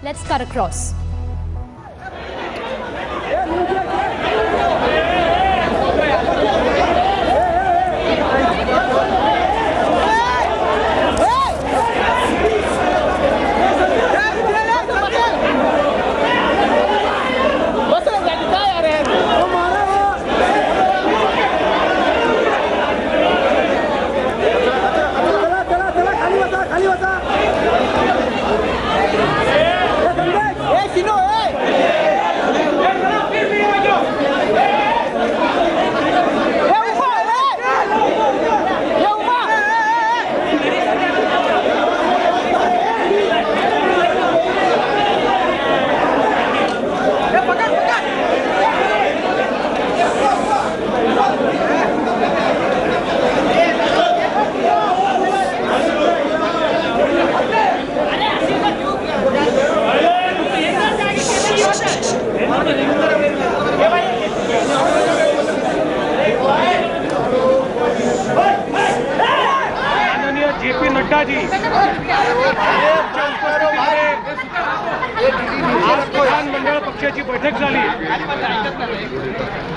Let's cut across. Nadda ji आज विधानमंडळ पक्षाची बैठक झाली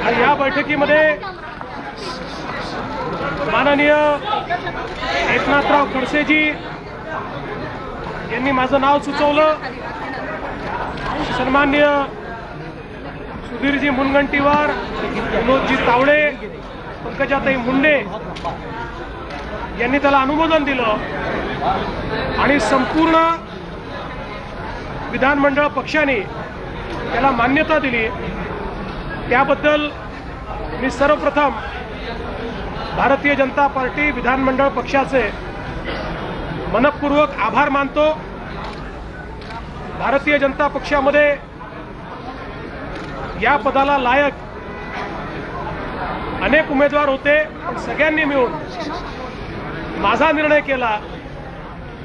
आणि या बैठकीमध्ये माननीय एकनाथराव खडसेजी यांनी माझं नाव सुचवलं, सन्माननीय सुधीरजी मुनगंटीवार, विनोदजी तावडे, पंकजाताई मुंडे यांनी त्याला अनुमोदन दिलं आणि संपूर्ण विधानमंडळ पक्षाने त्याला मान्यता दिली। त्याबद्दल मी सर्वप्रथम भारतीय जनता पार्टी विधानमंडळ पक्षाचे मनपूर्वक आभार मानतो। भारतीय जनता पक्षामध्ये या पदाला लायक अनेक उमेदवार होते, पण सगळ्यांनी मिळून माझा निर्णय केला,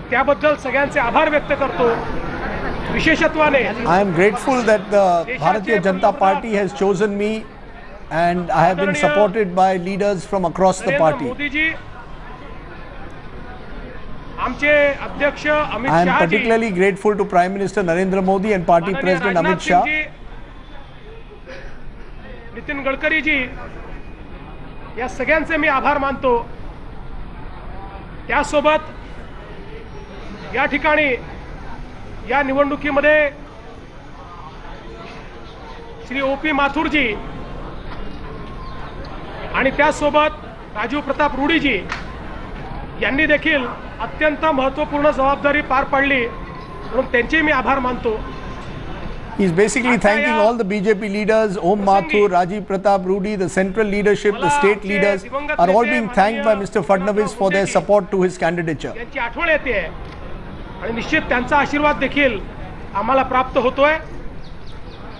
त्याबद्दल सगळ्यांचे आभार व्यक्त करतो। विशेषत्वाने I am grateful that the Bharatiya Janata Party has chosen me and I have been supported by leaders from across the party. Modi ji, आमचे अध्यक्ष Amit I am Shah ji, particularly grateful to Prime Minister Narendra Modi and Party President Amit Shah. Nitin Gadkari ji, या सगळ्यांचे मी आभार मानतो। त्यासोबत या ठिकाणी या निवडणुकीमध्ये श्री ओपी माथुर जी आणि त्यासोबत राजीव प्रताप रूडी जी यांनी देखील अत्यंत महत्त्वपूर्ण जबाबदारी पार पाडली, म्हणून त्यांचे मी आभार मानतो। He is basically thanking all the BJP leaders, Om Mathur, Rajiv Pratap Rudy, the central leadership, the state leaders are all being thanked by Mr. Fadnavis for their support to his candidature. त्यांची आठवण येते आणि निश्चित त्यांचा आशीर्वाद देखील आम्हाला प्राप्त होतोय।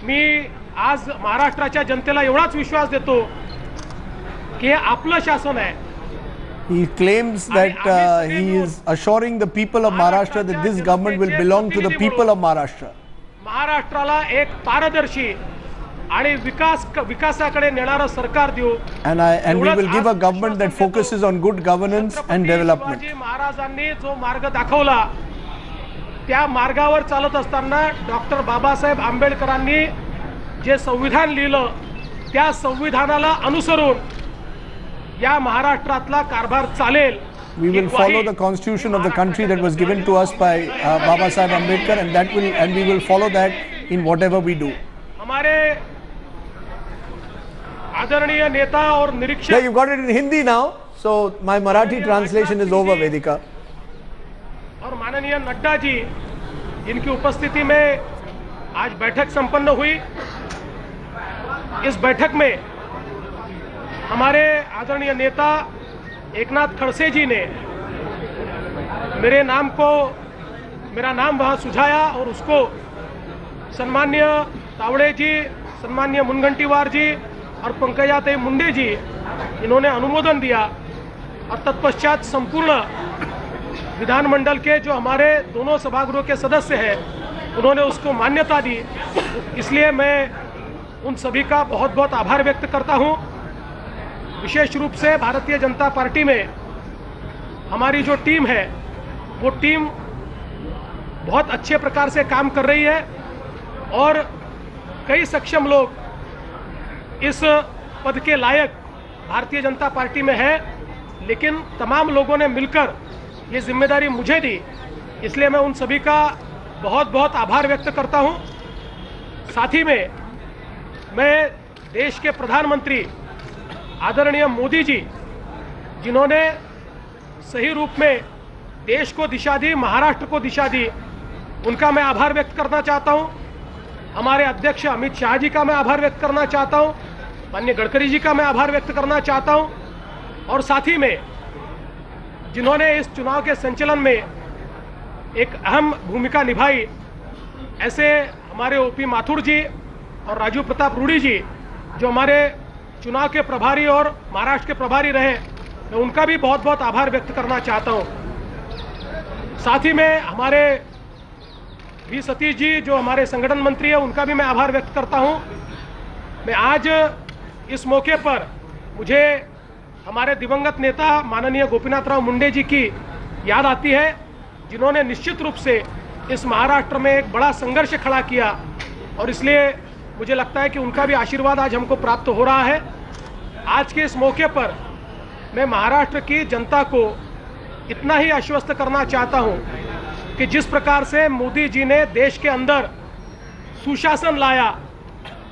मी आज महाराष्ट्राच्या जनतेला एवढाच विश्वास देतो की हे आपलं शासन आहे। He claims that he is assuring the people of Maharashtra that this government will belong to the people of Maharashtra. महाराष्ट्राला एक पारदर्शी आणि विकासाकडे नेणारं सरकार देऊ, And we will give a government that focuses on good governance and development. Shivaji महाराजांनी जो मार्ग दाखवला, त्या मार्गावर चालत असताना डॉक्टर बाबासाहेब आंबेडकरांनी जे संविधान लिहिलं, त्या संविधानाला अनुसरून या महाराष्ट्रातला कारभार चालेल। We will follow the constitution of the country that was given to us by Baba Saheb Ambedkar, and we will follow that in whatever we do. हमारे आदरणीय नेता और Yeah, निरीक्षक, you got it in Hindi now, so my Marathi translation is over, Vedika. और माननीय नड्डा जी, इनकी उपस्थिति में आज बैठक संपन्न हुई। इस बैठक में हमारे आदरणीय नेता एकनाथ खड़से जी ने मेरा नाम वहाँ सुझाया और उसको सन्मान्य तावड़े जी, सन्मान्य मुनगंटीवार जी और पंकजाताई मुंडे जी इन्होंने अनुमोदन दिया, और तत्पश्चात संपूर्ण विधानमंडल के जो हमारे दोनों सभागृह के सदस्य हैं उन्होंने उसको मान्यता दी। इसलिए मैं उन सभी का बहुत बहुत आभार व्यक्त करता हूँ। विशेष रूप से भारतीय जनता पार्टी में हमारी जो टीम है, वो टीम बहुत अच्छे प्रकार से काम कर रही है और कई सक्षम लोग इस पद के लायक भारतीय जनता पार्टी में है, लेकिन तमाम लोगों ने मिलकर ये जिम्मेदारी मुझे दी, इसलिए मैं उन सभी का बहुत बहुत आभार व्यक्त करता हूं। साथ ही में मैं देश के प्रधानमंत्री आदरणीय मोदी जी, जिन्होंने सही रूप में देश को दिशा दी, महाराष्ट्र को दिशा दी, उनका मैं आभार व्यक्त करना चाहता हूं। हमारे अध्यक्ष अमित शाह जी का मैं आभार व्यक्त करना चाहता हूं, माननीय गडकरी जी का मैं आभार व्यक्त करना चाहता हूं, और साथ ही में जिन्होंने इस चुनाव के संचालन में एक अहम भूमिका निभाई, ऐसे हमारे ओपी माथुर जी और राजीव प्रताप रूडी जी, जो हमारे चुनाव के प्रभारी और महाराष्ट्र के प्रभारी रहे, मैं उनका भी बहुत बहुत आभार व्यक्त करना चाहता हूं। साथ ही में हमारे वी सतीश जी, जो हमारे संगठन मंत्री है, उनका भी मैं आभार व्यक्त करता हूं। मैं आज इस मौके पर मुझे हमारे दिवंगत नेता माननीय गोपीनाथराव मुंडे जी की याद आती है, जिन्होंने निश्चित रूप से इस महाराष्ट्र में एक बड़ा संघर्ष खड़ा किया, और इसलिए मुझे लगता है कि उनका भी आशीर्वाद आज हमको प्राप्त हो रहा है। आज के इस मौके पर मैं महाराष्ट्र की जनता को इतना ही आश्वस्त करना चाहता हूं कि जिस प्रकार से मोदी जी ने देश के अंदर सुशासन लाया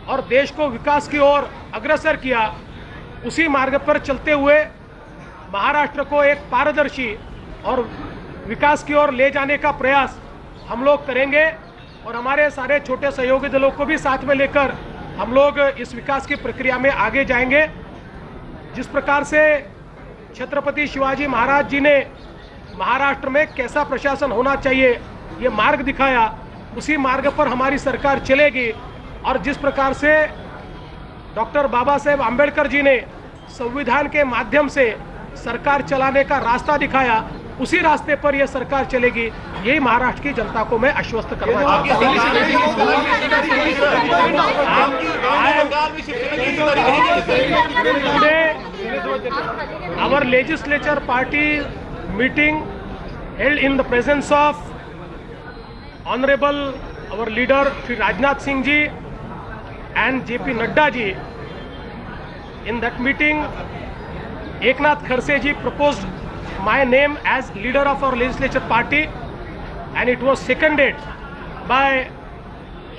और देश को विकास की ओर अग्रसर किया, उसी मार्ग पर चलते हुए महाराष्ट्र को एक पारदर्शी और विकास की ओर ले जाने का प्रयास हम लोग करेंगे, और हमारे सारे छोटे सहयोगी दलों को भी साथ में लेकर हम लोग इस विकास की प्रक्रिया में आगे जाएंगे। जिस प्रकार से छत्रपति शिवाजी महाराज जी ने महाराष्ट्र में कैसा प्रशासन होना चाहिए ये मार्ग दिखाया, उसी मार्ग पर हमारी सरकार चलेगी। और जिस प्रकार से डॉक्टर बाबा साहेब आम्बेडकर जी ने संविधान के माध्यम से सरकार चलाने का रास्ता दिखाया, उसी रास्ते पर यह सरकार चलेगी, यही महाराष्ट्र की जनता को मैं आश्वस्त करना चाहता हूं। Our legislature party meeting held in the presence of Honorable our leader Shri Rajnath Singh ji and JP Nadda ji. In that meeting, Eknath Kharse ji proposed my name as leader of our legislature party, and it was seconded by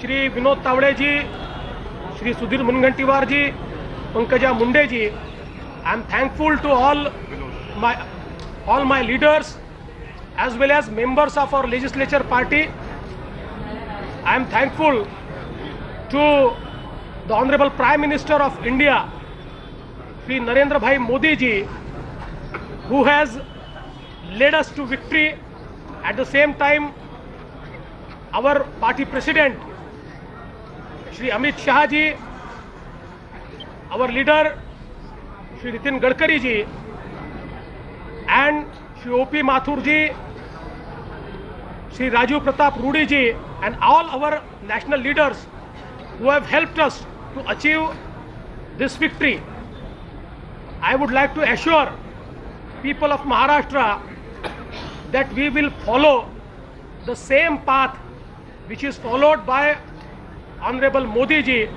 Shri Vinod Tawade ji, Shri Sudhir Mungantiwar ji, Pankaja Munde ji. I am thankful to all my leaders as well as members of our legislature party. I am thankful to the Honorable Prime Minister of India, Shri Narendra Bhai Modi ji, who has led us to victory. At the same time, our party president, Shri Amit Shah ji, our leader, Shri Nitin Gadkari ji, and Shri O.P. Mathur ji, Shri Rajiv Pratap Rudi ji, and all our national leaders who have helped us to achieve this victory. I would like to assure people of Maharashtra that we will follow the same path which is followed by Honorable Modi ji,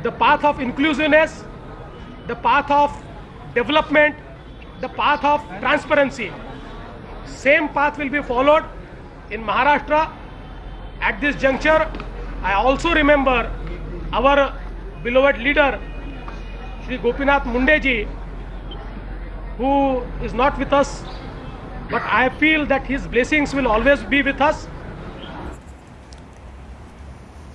the path of inclusiveness, the path of development, the path of transparency. Same path will be followed in Maharashtra. At this juncture, I also remember our beloved leader, Shri Gopinath Munde ji, who is not with us, but I feel that his blessings will always be with us.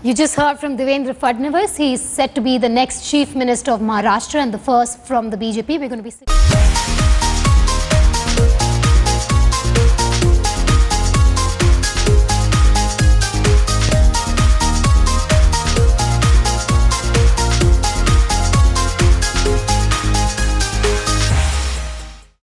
You just heard from Devendra Fadnavis. He is set to be the next Chief Minister of Maharashtra and the first from the BJP. We're going to be